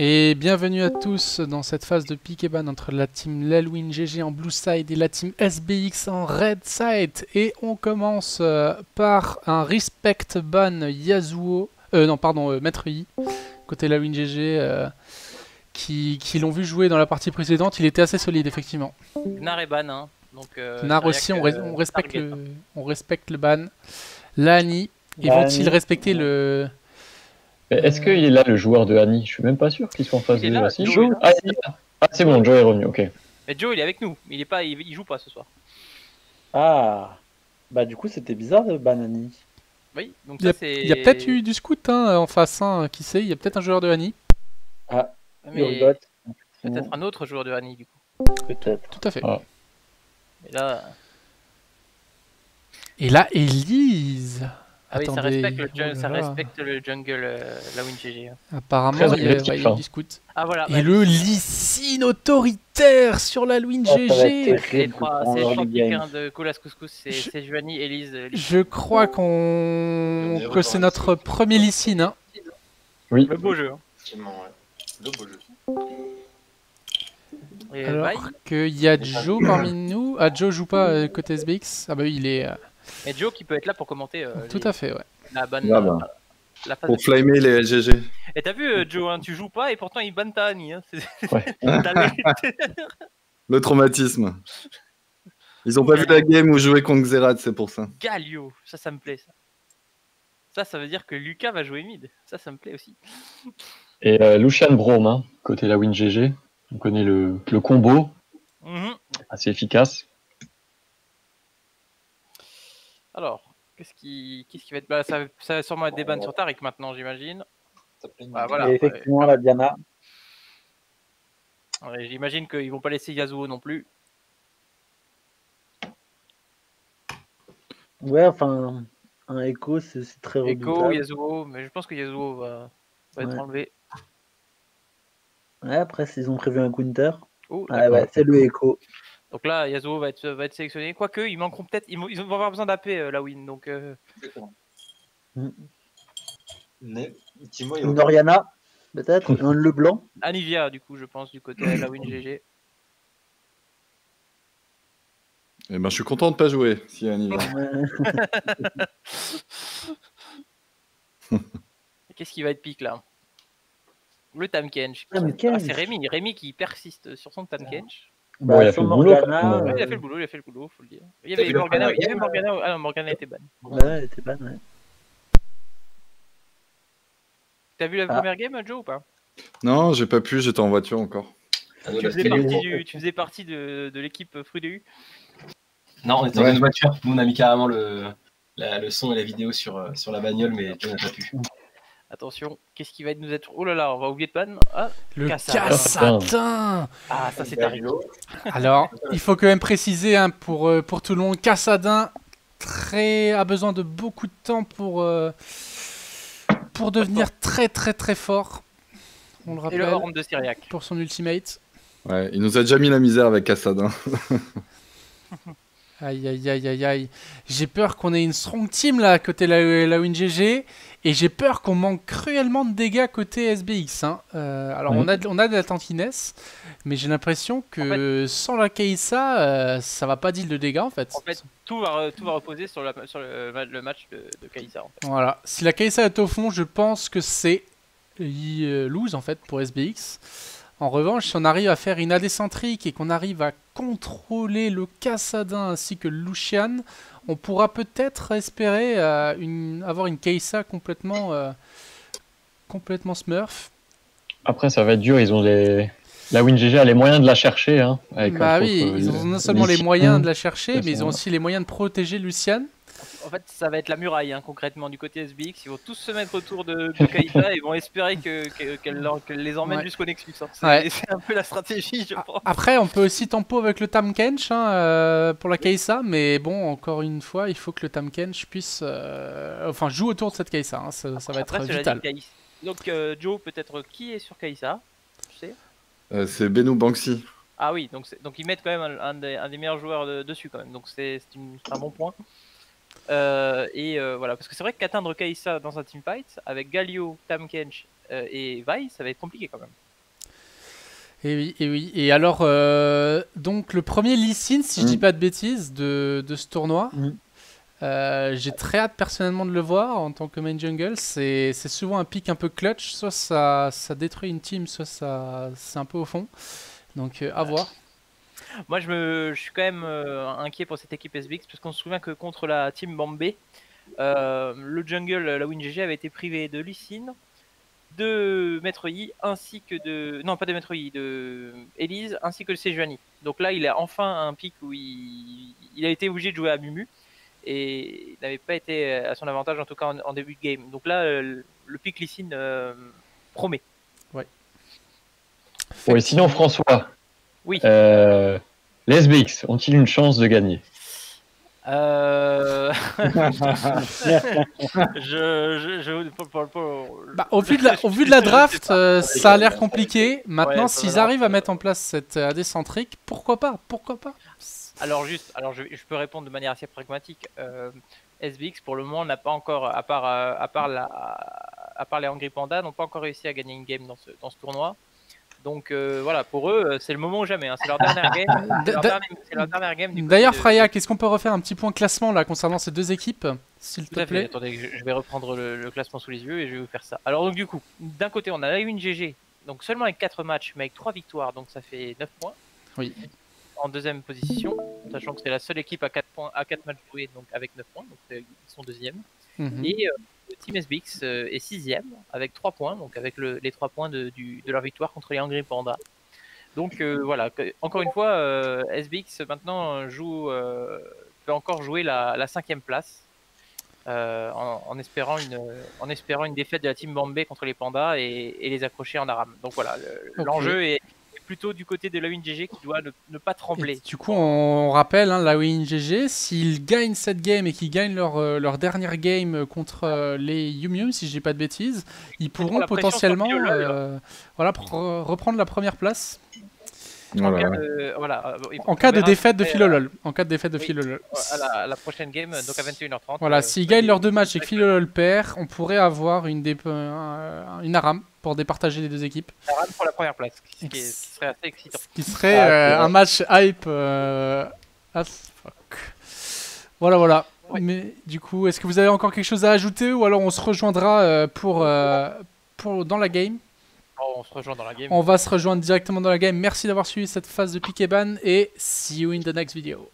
Et bienvenue à tous dans cette phase de pick et ban entre la team Lelwin GG en blue side et la team SBX en red side. Et on commence par un respect ban Yasuo, Maître Yi, côté Lelwin GG, qui l'ont vu jouer dans la partie précédente. Il était assez solide effectivement. Gnar est ban, hein. Donc, Gnar aussi, on respecte le ban. Lani, et vont-ils respecter le... Est-ce qu'il est là le joueur de Annie? Je suis même pas sûr qu'il soit en face de là, lui. Joe, C'est bon, Joe est revenu, ok. Mais Joe il est avec nous, il joue pas ce soir. Ah, bah du coup c'était bizarre de Banani. Oui, donc ça c'est... Il y a peut-être eu du scout en face, hein, qui sait, il y a peut-être un joueur de Annie. Ah, mais peut-être un autre joueur de Annie du coup. Peut-être. Tout à fait. Ah. Et là, Elise. Ah oui, attendez, ça respecte le jungle Lelwin GG. Apparemment, il y a du scout. Ah voilà. Et le Lee autoritaire sur la Lelwin GG. C'est trois piques de Colas Couscous, c'est Juani, Elise. Je crois que c'est notre premier Lee Sin, hein. Oui. Le beau jeu. Le beau jeu. Et alors qu'il y a Joe parmi nous. Ah, Joe joue pas côté SBX. Ah bah oui, il est... Et Joe qui peut être là pour commenter. Tout à fait, ouais. La bonne. La phase pour flamer les LGG. Et t'as vu, Joe, hein, tu joues pas et pourtant il banne ta Annie. Hein. Ouais. Le traumatisme. Ils ont pas vu la game où jouer contre Xerath, c'est pour ça. Galio, ça me plaît ça. Ça veut dire que Lucas va jouer mid. Ça me plaît aussi. Et Lucian Braum, hein, côté la Win GG. On connaît le combo. Assez efficace. Alors, qu'est-ce qui va être... Bah, ça va sûrement être des bans sur Taric maintenant, j'imagine. Bah, voilà, et effectivement, la Diana. Ouais, j'imagine qu'ils vont pas laisser Yasuo non plus. Ouais, enfin, un Echo, c'est très redoutable. Echo, Yasuo, mais je pense que Yasuo va être enlevé. Ouais, après, s'ils ont prévu un counter. Oh, ouais, c'est le Echo. Donc là, Yasuo va être sélectionné. Quoique, ils manqueront peut-être. Ils vont avoir besoin d'AP la win. Donc. Une Oriana, peut-être. Un Leblanc. Anivia, du coup, je pense, du côté de la win GG. Eh ben, je suis content de pas jouer si Anivia. Qu'est-ce qui va être pique là? Le Tahm-Kench. C'est Rémi qui persiste sur son Tahm-Kench. Bon, il a fait le boulot. Il a fait le boulot, faut le dire. Il y avait Morgana. Ah non, Morgana était ban. Ouais, elle était ban, ouais. T'as vu la première game, Joe, ou pas? Non, j'ai pas pu, j'étais en voiture encore. Tu faisais partie de l'équipe Fruit de U? Non, on était dans une voiture. Nous, on a mis carrément le son et la vidéo sur la bagnole, mais Joe n'a pas pu. Attention, qu'est-ce qui va nous être... Oh là là, on va oublier de ban. Ah, le Kassadin. Ah, ça c'est Tarico. Alors, il faut quand même préciser, hein, pour tout le monde, Kassadin a besoin de beaucoup de temps pour devenir très très très fort. On le rappelle. Et le Horn de Syriac. Pour son ultimate. Ouais, il nous a déjà mis la misère avec Kassadin. Aïe aïe aïe aïe aïe. J'ai peur qu'on ait une strong team là côté la Win GG. Et j'ai peur qu'on manque cruellement de dégâts côté SBX. Hein. Alors on a de la tankiness. Mais j'ai l'impression que sans la Kai'Sa, ça va pas deal de dégâts en fait. En fait, tout va reposer sur le match de Kai'Sa. En fait. Voilà. Si la Kai'Sa est au fond, je pense que c'est lose en fait pour SBX. En revanche, si on arrive à faire une AD centrique et qu'on arrive à contrôler le Kassadin ainsi que le Lucian, on pourra peut-être espérer avoir une Kai'Sa complètement smurf. Après, ça va être dur. Ils ont la Win GG a les moyens de la chercher. Hein, bah oui, ils ont non seulement les moyens de la chercher, mais ils ont aussi les moyens de protéger Lucian. En fait, ça va être la muraille, hein, concrètement, du côté SBX. Ils vont tous se mettre autour de Kai'Sa et vont espérer qu'elle les emmène jusqu'au Nexus. Hein. C'est un peu la stratégie, je pense. Après, on peut aussi tempo avec le Tahm-Kench pour la Kai'Sa, mais bon, encore une fois, il faut que le Tahm-Kench puisse... joue autour de cette Kai'Sa. Hein. Ça va être vital. Donc, Joe, peut-être qui est sur Kai'Sa, tu sais c'est Benu Banksy. Ah oui, donc ils mettent quand même un des meilleurs joueurs dessus, quand même. Donc, c'est un bon point. Voilà, parce que c'est vrai qu'atteindre Kai'Sa dans un teamfight avec Galio, Tahm-Kench et Vi, ça va être compliqué quand même. Et oui, et oui. Et alors, donc le premier Lee Sin, si je dis pas de bêtises, de ce tournoi. J'ai très hâte personnellement de le voir en tant que main jungle. C'est souvent un pick un peu clutch. Soit ça détruit une team, soit c'est un peu au fond. Donc à voir. Moi je suis quand même inquiet pour cette équipe SBX parce qu'on se souvient que contre la team Bombay, le jungle, la WinGG avait été privé de Lee Sin, de Maître Yi, ainsi que de... Non, pas de Maître Yi, de Elise, ainsi que de Sejuani. Donc là, il a enfin un pick où il a été obligé de jouer à Mumu. Et il n'avait pas été à son avantage, en tout cas en début de game. Donc là, le pick Lee Sin promet. Ouais. Oui, sinon, François, oui. Les SBX ont-ils une chance de gagner? Au vu de la draft, ça a l'air compliqué. Maintenant, ouais, s'ils arrivent à mettre en place cette AD centrique, pourquoi pas? Alors je peux répondre de manière assez pragmatique. SBX pour le moment n'a pas encore, à part les Angry Panda, n'ont pas encore réussi à gagner une game dans ce tournoi. Donc voilà, pour eux, c'est le moment ou jamais. Hein. C'est leur dernière game. D'ailleurs, Freya, qu'est-ce qu'on peut refaire un petit point classement là concernant ces deux équipes, s'il te plaît? Attendez, je vais reprendre le classement sous les yeux et je vais vous faire ça. Alors donc du coup, d'un côté, on a la WinGG, donc seulement avec 4 matchs, mais avec 3 victoires, donc ça fait 9 points. Oui. En deuxième position, sachant que c'est la seule équipe à 4 matchs joués, donc avec 9 points, donc ils sont deuxième. Et Team SBX est 6ème avec 3 points, donc avec les 3 points de leur victoire contre les Angry Panda. Donc voilà, encore une fois, SBX maintenant peut encore jouer la 5ème place en espérant une défaite de la Team Bombay contre les Pandas et les accrocher en aram. Donc voilà, l'enjeu est plutôt du côté de la WinGG qui doit ne pas trembler. Et du coup, on rappelle, la WinGG, s'ils gagnent cette game et qu'ils gagnent leur dernière game contre les Yum, si je dis pas de bêtises, ils pourront potentiellement reprendre la première place. En cas de défaite de Philolol. À la prochaine game, donc à 21h30. Voilà, s'ils gagnent leurs 2 matchs et que Philolol perd, on pourrait avoir une ARAM pour départager les deux équipes. ARAM pour la première place, qui serait assez excitant. Qui serait un match hype as fuck. Voilà. Ouais. Mais du coup, est-ce que vous avez encore quelque chose à ajouter ou alors on se rejoindra dans la game? On se rejoint dans la game. On va se rejoindre directement dans la game. Merci d'avoir suivi cette phase de pick et ban et see you in the next video.